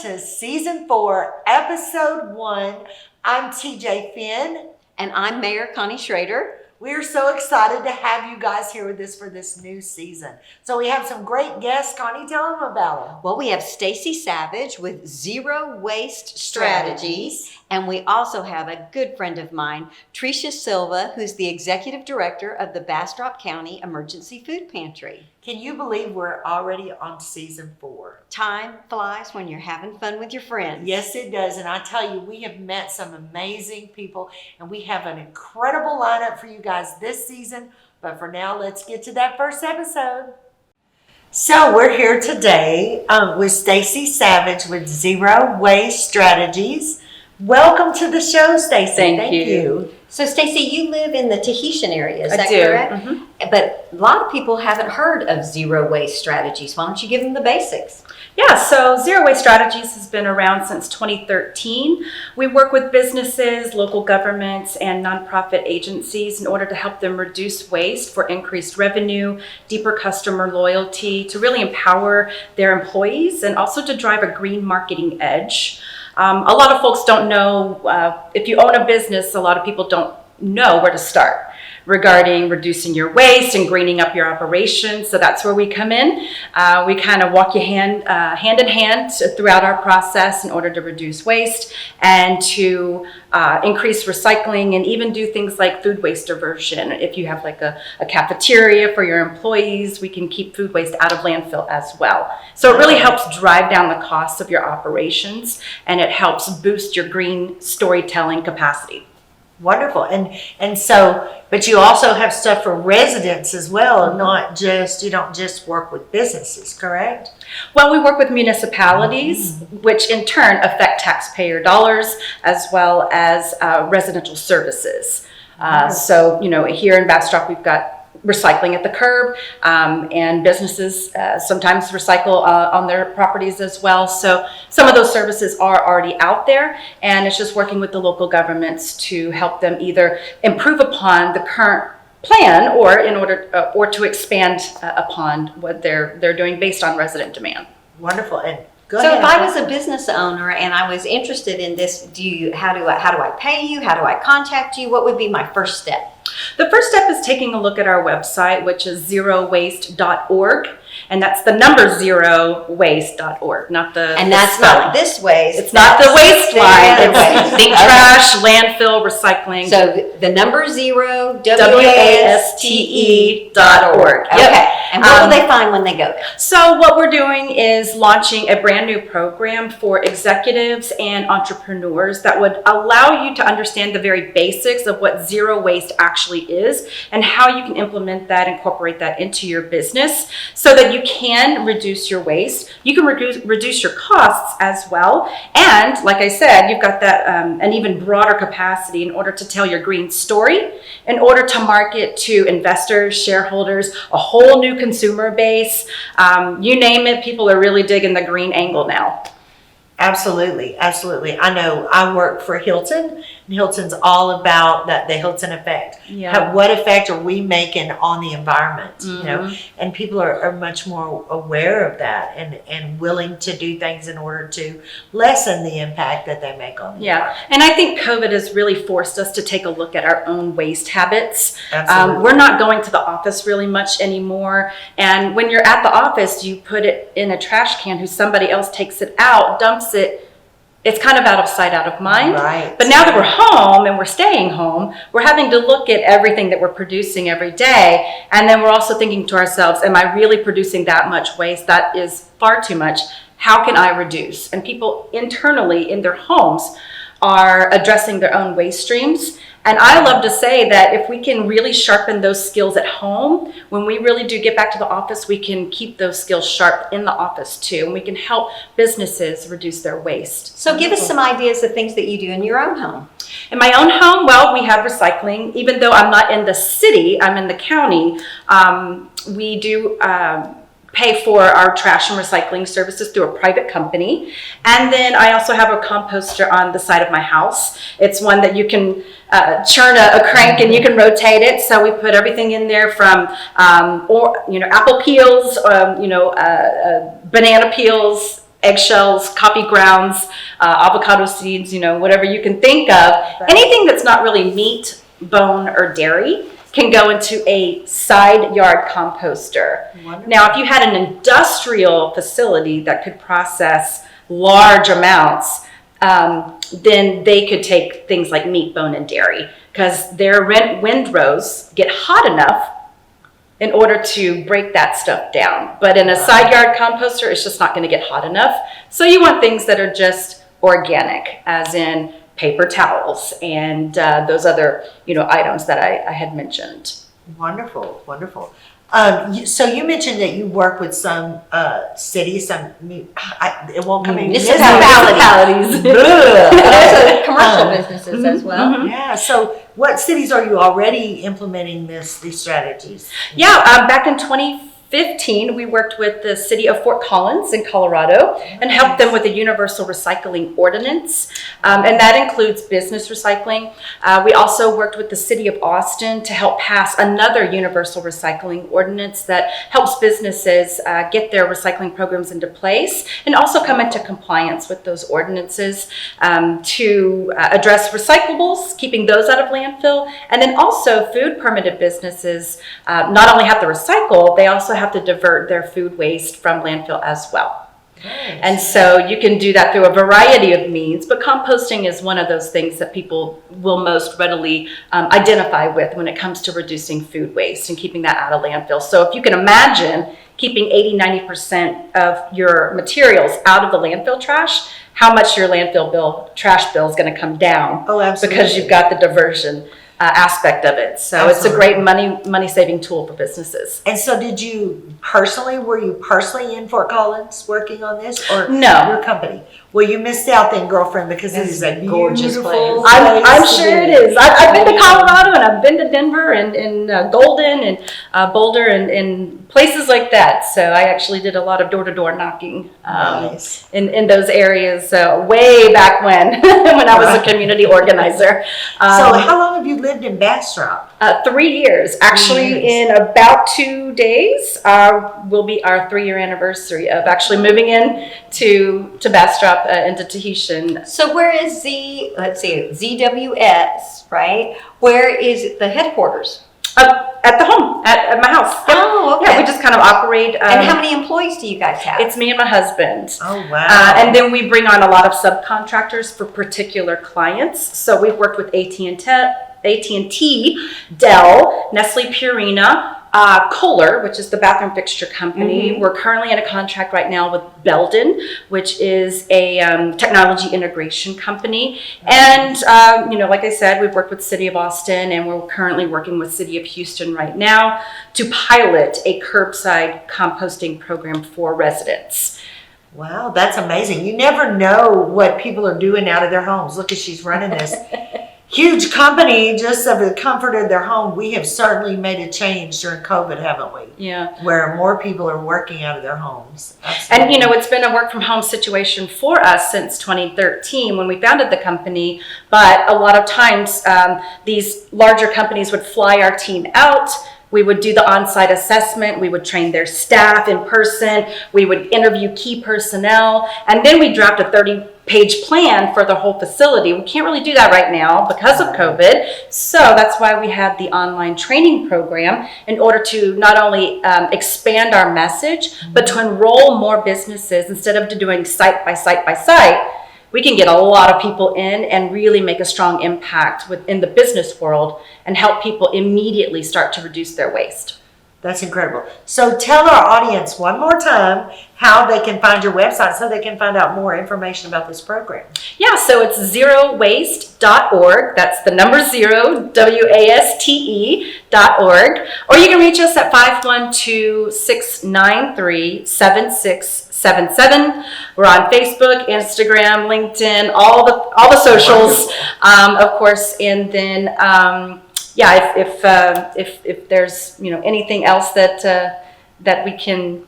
to Season 4, Episode 1. I'm TJ Finn. And I'm Mayor Connie Schrader. We're so excited to have you guys here with us for this new season. So we have some great guests. Connie, tell them about them. Well, we have Stacy Savage with Zero Waste Strategies. And we also have a good friend of mine, Tricia Silva, who's the Executive Director of the Bastrop County Emergency Food Pantry. Can you believe we're already on Season 4? Time flies when you're having fun with your friends. Yes, it does. And I tell you, we have met some amazing people, and we have an incredible lineup for you guys this season. But for now, let's get to that first episode. So we're here today with Stacy Savage with Zero Waste Strategies. Welcome to the show, Stacy. Thank you. So, Stacy, you live in the Tahitian area, is that do. correct? Mm-hmm. But a lot of people haven't heard of Zero Waste Strategies. Why don't you give them the basics? Yeah, so Zero Waste Strategies has been around since 2013. We work with businesses, local governments, and nonprofit agencies in order to help them reduce waste for increased revenue, deeper customer loyalty, to really empower their employees, and also to drive a green marketing edge. A lot of folks don't know, if you own a business, a lot of people don't know where to start regarding reducing your waste and greening up your operations. So that's where we come in. We kind of walk you hand in hand throughout our process in order to reduce waste and to increase recycling, and even do things like food waste diversion. If you have like a cafeteria for your employees, we can keep food waste out of landfill as well. So it really helps drive down the costs of your operations, and it helps boost your green storytelling capacity. Wonderful. And so, but you also have stuff for residents as well, not just, you don't just work with businesses, correct? Well, we work with municipalities, which in turn affect taxpayer dollars, as well as residential services. So, you know, here in Bastrop, we've got recycling at the curb, and businesses sometimes recycle on their properties as well. So some of those services are already out there, and it's just working with the local governments to help them either improve upon the current plan or in order or to expand upon what they're doing based on resident demand. Wonderful. And go So ahead. if I was a business owner and I was interested in this, how do I pay you? How do I contact you? What would be my first step? The first step is taking a look at our website, which is zerowaste.org. And that's the number zerowaste.org, not the And that's spelling. not this waste. It's not the waste the line. other It's waste. think trash, landfill, recycling. So the number zero, waste.org. Okay. Yep. And what will they find when they go there? So what we're doing is launching a brand new program for executives and entrepreneurs that would allow you to understand the very basics of what zero waste actually is and how you can implement that, incorporate that into your business so that you can reduce your waste. You can reduce your costs as well. And like I said, you've got that an even broader capacity in order to tell your green story, in order to market to investors, shareholders, a whole new consumer base. You name it, people are really digging the green angle now. Absolutely. Absolutely. I know I work for Hilton, and Hilton's all about the Hilton effect. Yeah. What effect are we making on the environment? You know, and people are much more aware of that and willing to do things in order to lessen the impact that they make on the environment. And I think COVID has really forced us to take a look at our own waste habits. Absolutely. We're not going to the office really much anymore. And when you're at the office, you put it in a trash can who somebody else takes it out, dumps it. It's kind of out of sight, out of mind. Right. But now that we're home and we're staying home, we're having to look at everything that we're producing every day. And then we're also thinking to ourselves, am I really producing that much waste? That is far too much. How can I reduce? And people internally in their homes are addressing their own waste streams. And I love to say that if we can really sharpen those skills at home, when we really do get back to the office, we can keep those skills sharp in the office too. And we can help businesses reduce their waste. So give us some ideas of things that you do in your own home. In my own home, well, we have recycling. Even though I'm not in the city, I'm in the county, we do pay for our trash and recycling services through a private company. And then I also have a composter on the side of my house. It's one that you can churn a crank and you can rotate it. So we put everything in there from apple peels, banana peels, eggshells, coffee grounds, avocado seeds, whatever you can think of. Right. Anything that's not really meat, bone, or dairy can go into a side yard composter. Wonderful. Now, if you had an industrial facility that could process large amounts, then they could take things like meat, bone, and dairy, because their windrows get hot enough in order to break that stuff down. But in a side yard composter, it's just not going to get hot enough. So you want things that are just organic, as in paper towels and those other items that I had mentioned. Wonderful, wonderful. So you mentioned that you work with some cities, it won't come in. Municipalities. Ugh. Commercial businesses as well. Mhm. Yeah. So what cities are you already implementing these strategies? Yeah, back in 2015, we worked with the city of Fort Collins in Colorado and helped them with a universal recycling ordinance. And that includes business recycling. We also worked with the city of Austin to help pass another universal recycling ordinance that helps businesses get their recycling programs into place and also come into compliance with those ordinances to address recyclables, keeping those out of landfill. And then also food permitted businesses not only have to recycle, they also have to divert their food waste from landfill as well. Nice. And so you can do that through a variety of means, but composting is one of those things that people will most readily identify with when it comes to reducing food waste and keeping that out of landfill. So if you can imagine keeping 80-90% of your materials out of the landfill trash, how much your landfill trash bill is going to come down. Oh, absolutely. Because you've got the diversion aspect of it. So Absolutely. It's a great money saving tool for businesses. And so were you personally in Fort Collins working on this, or No. your company? Well, you missed out then, girlfriend, because it is a gorgeous beautiful place. I'm place to sure it be. is. I've been to Colorado and I've been to Denver and Golden and Boulder and places like that. So I actually did a lot of door-to-door knocking Nice. in those areas way back when when I was a community organizer. So how long have you lived in Bastrop? 3 years. Actually, 3 years. in about 2 days will be our 3-year anniversary of actually moving in to Bastrop into Tahitian. So where is ZWS, right? Where is the headquarters? At the home, at my house. Yep. Oh, okay. Yeah, we just kind of operate. And how many employees do you guys have? It's me and my husband. Oh, wow. And then we bring on a lot of subcontractors for particular clients. So we've worked with AT&T, Dell, Nestle Purina, Kohler, which is the bathroom fixture company. Mm-hmm. We're currently in a contract right now with Belden, which is a technology integration company. And, like I said, we've worked with City of Austin, and we're currently working with City of Houston right now to pilot a curbside composting program for residents. Wow, that's amazing. You never know what people are doing out of their homes. Look, she's running this huge company just of the comfort of their home. We have certainly made a change during COVID, haven't we? Yeah. Where more people are working out of their homes. Absolutely. And, it's been a work from home situation for us since 2013 when we founded the company. But a lot of times these larger companies would fly our team out. We would do the on-site assessment. We would train their staff in person. We would interview key personnel. And then we draft a 30-page plan for the whole facility. We can't really do that right now because of COVID. So that's why we have the online training program in order to not only expand our message, but to enroll more businesses. Instead of doing site by site by site, we can get a lot of people in and really make a strong impact within the business world and help people immediately start to reduce their waste. That's incredible. So tell our audience one more time how they can find your website so they can find out more information about this program. Yeah, so it's zerowaste.org. That's the number 0, WASTE.org. Or you can reach us at 512-693-7677. We're on Facebook, Instagram, LinkedIn, all the socials, of course. And then, if there's anything else that we can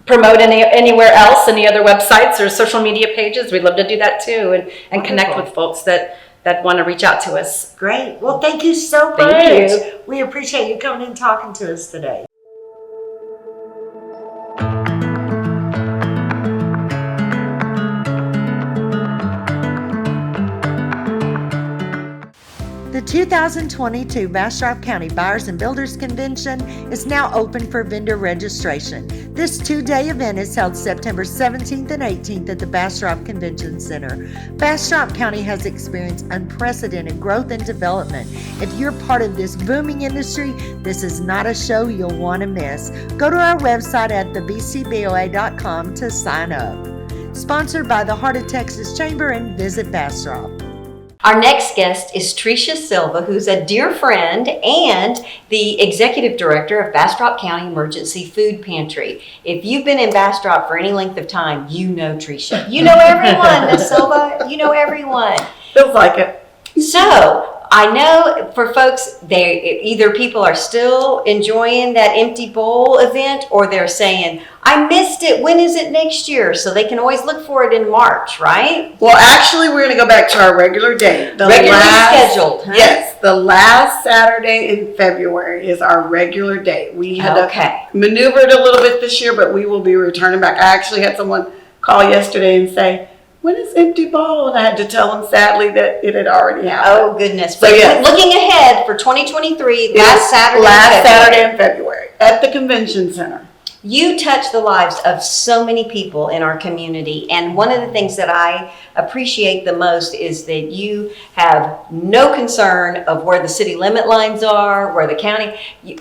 promote anywhere else, any other websites or social media pages, we'd love to do that too, and connect with folks that want to reach out to us. Great. Well, thank you so much. Thank you. We appreciate you coming and talking to us today. 2022 Bastrop County Buyers and Builders Convention is now open for vendor registration. This two-day event is held September 17th and 18th at the Bastrop Convention Center. Bastrop County has experienced unprecedented growth and development. If you're part of this booming industry, this is not a show you'll want to miss. Go to our website at thebcboa.com to sign up. Sponsored by the Heart of Texas Chamber and Visit Bastrop. Our next guest is Tricia Silva, who's a dear friend and the Executive Director of Bastrop County Emergency Food Pantry. If you've been in Bastrop for any length of time, you know Tricia. You know everyone, Ms. Silva. You know everyone. Feels like it. So, I know for folks, either people are still enjoying that empty bowl event or they're saying, I missed it. When is it next year? So they can always look for it in March, right? Well, actually, we're going to go back to our regular date. Regularly scheduled, huh? Yes, the last Saturday in February is our regular date. We had to maneuver it a little bit this year, but we will be returning back. I actually had someone call yesterday and say, when is empty bowl? And I had to tell them sadly that it had already happened. Oh, goodness. So, yes. Looking ahead for 2023, last Saturday in February at the convention center. You touch the lives of so many people in our community, and one of the things that I appreciate the most is that you have no concern of where the city limit lines are, where the county,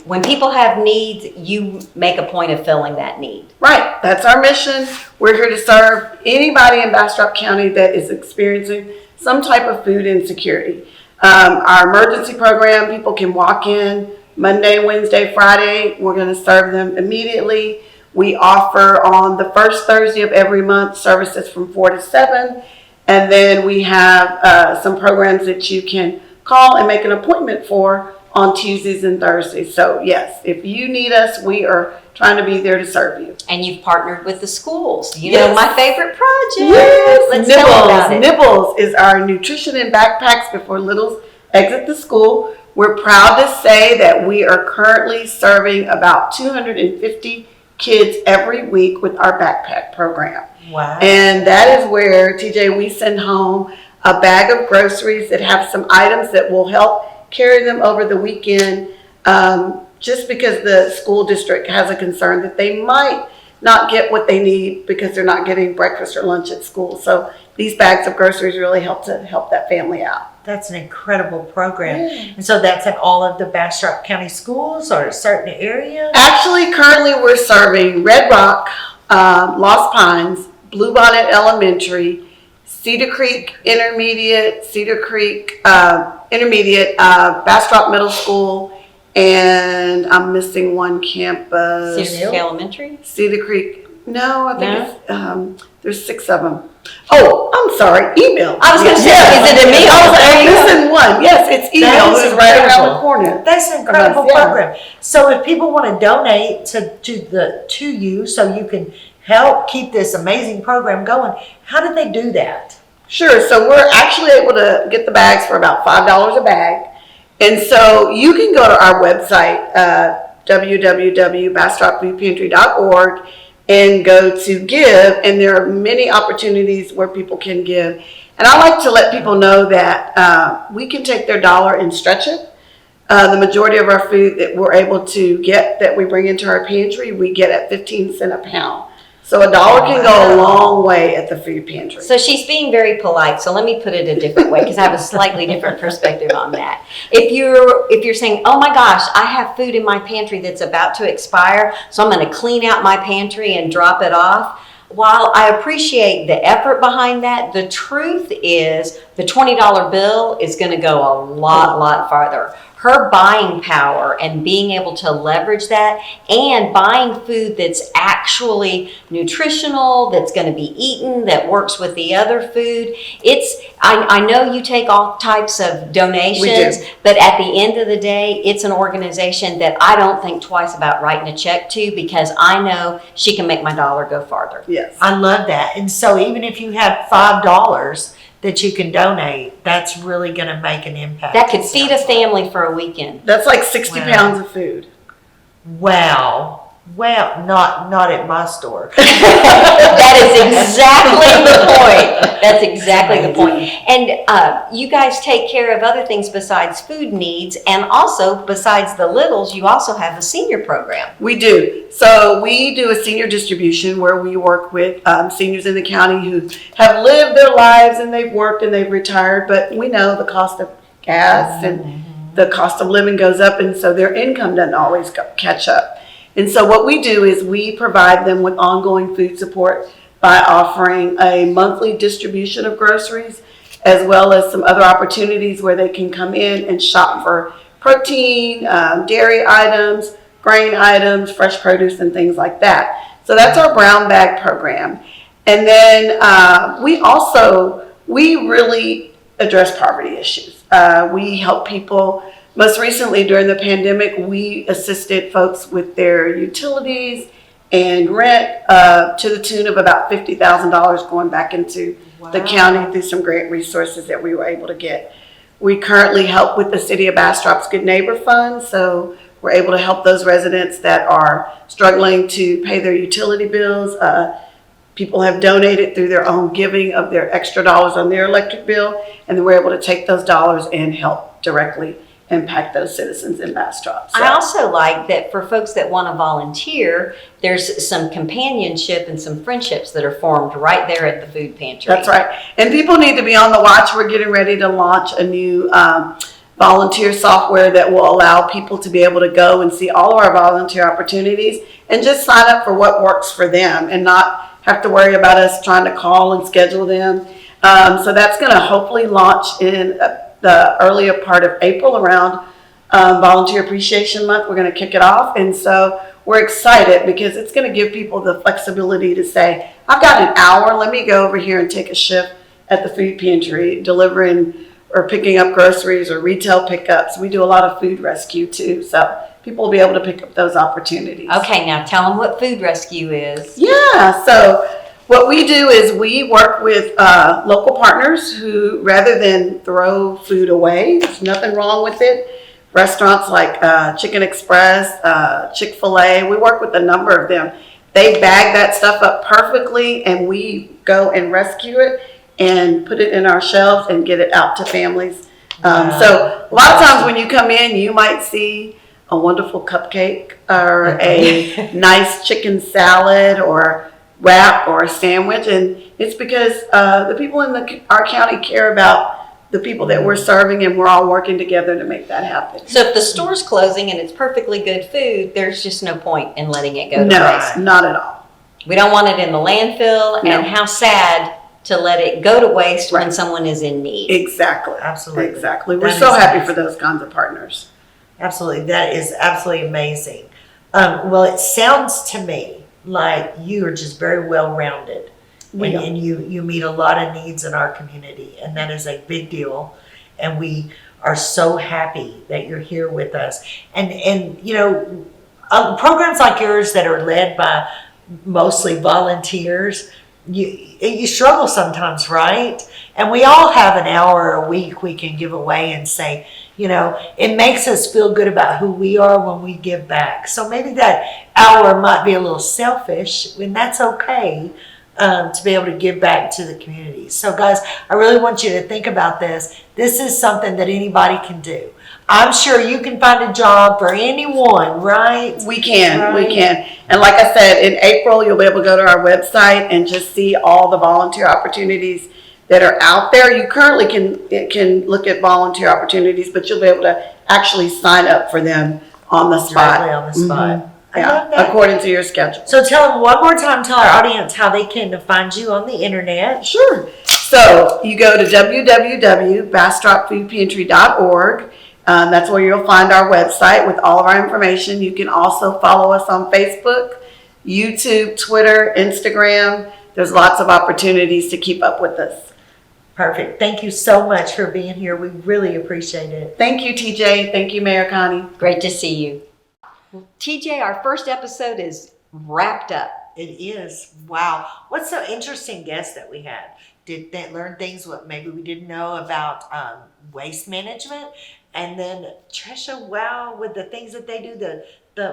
when people have needs, you make a point of filling that need. Right, that's our mission. We're here to serve anybody in Bastrop County that is experiencing some type of food insecurity. Our emergency program, people can walk in Monday, Wednesday, Friday. We're going to serve them immediately. We offer on the first Thursday of every month services from 4 to 7. And then we have some programs that you can call and make an appointment for on Tuesdays and Thursdays. So yes, if you need us, we are trying to be there to serve you. And you've partnered with the schools. You know my favorite project. Yes, Let's tell about it. Nibbles is our nutrition and backpacks before littles exit the school. We're proud to say that we are currently serving about 250 kids every week with our backpack program. Wow. And that is where, TJ, we send home a bag of groceries that have some items that will help carry them over the weekend, just because the school district has a concern that they might not get what they need because they're not getting breakfast or lunch at school. So these bags of groceries really help that family out. That's an incredible program. And so that's at all of the Bastrop County schools or a certain area? Actually, currently we're serving Red Rock, Lost Pines, Bluebonnet Elementary, Cedar Creek Intermediate, Bastrop Middle School, and I'm missing one campus. Cedar Creek Elementary? Cedar Creek. No, I think it's, there's 6 of them. Oh, I'm sorry, email. I was going to say, is it Emil? I was like, missing one. Yes, it's email. It's right around the corner. That's an incredible program. So if people want to donate to you so you can help keep this amazing program going, how do they do that? Sure. So we're actually able to get the bags for about $5 a bag. And so you can go to our website, www.bastropfoodpantry.org, and go to give, and there are many opportunities where people can give. And I like to let people know that we can take their dollar and stretch it. The majority of our food that we're able to get that we bring into our pantry, we get at 15 cents a pound. So $1 can go a long way at the food pantry. So she's being very polite. So let me put it a different way because I have a slightly different perspective on that. If you're saying, oh my gosh, I have food in my pantry that's about to expire, so I'm going to clean out my pantry and drop it off. While I appreciate the effort behind that, the truth is the $20 bill is going to go a lot farther. Her buying power and being able to leverage that and buying food that's actually nutritional, that's going to be eaten, that works with the other food. I know you take all types of donations, but at the end of the day, it's an organization that I don't think twice about writing a check to because I know she can make my dollar go farther. Yes. I love that. And so even if you have $5 that you can donate, that's really going to make an impact. That could feed a family for a weekend. That's like 60 pounds of food. Wow. Well, not at my store. That is exactly the point. That's exactly the point. And you guys take care of other things besides food needs, and also besides the littles, you also have a senior program. We do. So we do a senior distribution where we work with seniors in the county who have lived their lives and they've worked and they've retired, but we know the cost of gas and the cost of living goes up, and so their income doesn't always catch up. And so what we do is we provide them with ongoing food support by offering a monthly distribution of groceries, as well as some other opportunities where they can come in and shop for protein, dairy items, grain items, fresh produce, and things like that. So that's our brown bag program. And then we really address poverty issues. We help people. Most recently, during the pandemic, we assisted folks with their utilities and rent to the tune of about $50,000 going back into the county through some grant resources that we were able to get. We currently help with the City of Bastrop's Good Neighbor Fund, so we're able to help those residents that are struggling to pay their utility bills. People have donated through their own giving of their extra dollars on their electric bill, and then we're able to take those dollars and help directly impact those citizens in Bastrop. So. I also like that for folks that want to volunteer, there's some companionship and some friendships that are formed right there at the food pantry. That's right. And people need to be on the watch. We're getting ready to launch a new volunteer software that will allow people to be able to go and see all of our volunteer opportunities and just sign up for what works for them and not have to worry about us trying to call and schedule them. So that's going to hopefully launch in the earlier part of April around Volunteer Appreciation Month. We're going to kick it off. And so we're excited because it's going to give people the flexibility to say, I've got an hour, let me go over here and take a shift at the food pantry, delivering or picking up groceries or retail pickups. We do a lot of food rescue too. So people will be able to pick up those opportunities. Okay, now tell them what food rescue is. Yeah, so what we do is we work with local partners who, rather than throw food away, there's nothing wrong with it. Restaurants like Chicken Express, Chick-fil-A, we work with a number of them. They bag that stuff up perfectly and we go and rescue it and put it in our shelves and get it out to families. So a lot of times when you come in, you might see a wonderful cupcake or a nice chicken salad or wrap or a sandwich, and it's because the people in our county care about the people that we're serving, and we're all working together to make that happen. So if the store's closing and it's perfectly good food, there's just no point in letting it go to No, waste. not at all. We don't want it in the landfill, No. and how sad to let it go to waste when Right. someone is in need. Exactly. Absolutely. Exactly. We're That so is happy amazing. for those kinds of partners. Absolutely. That is absolutely amazing. Well, it sounds to me like you are just very well-rounded. We are. And you meet a lot of needs in our community, and that is a big deal. And we are so happy that you're here with us. And you know, programs like yours that are led by mostly volunteers, you struggle sometimes, right? And we all have an hour a week we can give away and say, you know, it makes us feel good about who we are when we give back. So maybe that hour might be a little selfish, and that's okay, to be able to give back to the community. So guys, I really want you to think about this. This is something that anybody can do. I'm sure you can find a job for anyone, right? We can, Right. we can. And like I said, in April, you'll be able to go to our website and just see all the volunteer opportunities that are out there. You currently can look at volunteer opportunities, but you'll be able to actually sign up for them on the spot. Directly on the spot. I Yeah, love that. according to your schedule. So tell them one more time, tell our audience how they can find you on the internet. Sure. So you go to www.bastropfoodpantry.org. That's where you'll find our website with all of our information. You can also follow us on Facebook, YouTube, Twitter, Instagram. There's lots of opportunities to keep up with us. Perfect. Thank you so much for being here. We really appreciate it. Thank you, TJ. Thank you, Mayor Connie. Great to see you. Well, TJ, our first episode is wrapped up. It is. Wow. What's so interesting guest that we had. Did they learn things what maybe we didn't know about waste management And then Trisha, wow, with the things that they do, the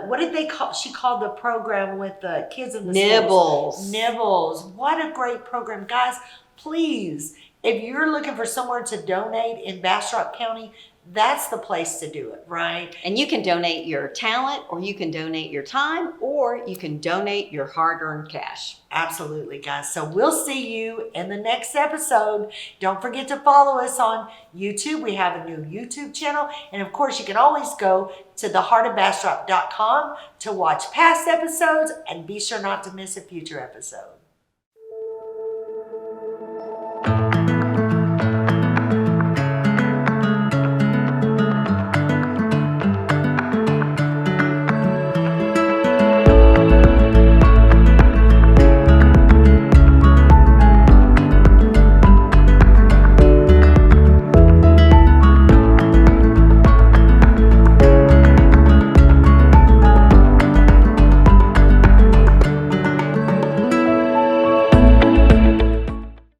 what did they call? She called the program with the kids in the schools. Nibbles. Nibbles. What a great program, guys! Please, if you're looking for somewhere to donate in Bastrop County, that's the place to do it, right? And you can donate your talent, or you can donate your time, or you can donate your hard-earned cash. Absolutely, guys. So we'll see you in the next episode. Don't forget to follow us on YouTube. We have a new YouTube channel. And of course, you can always go to theheartofbastrop.com to watch past episodes and be sure not to miss a future episode.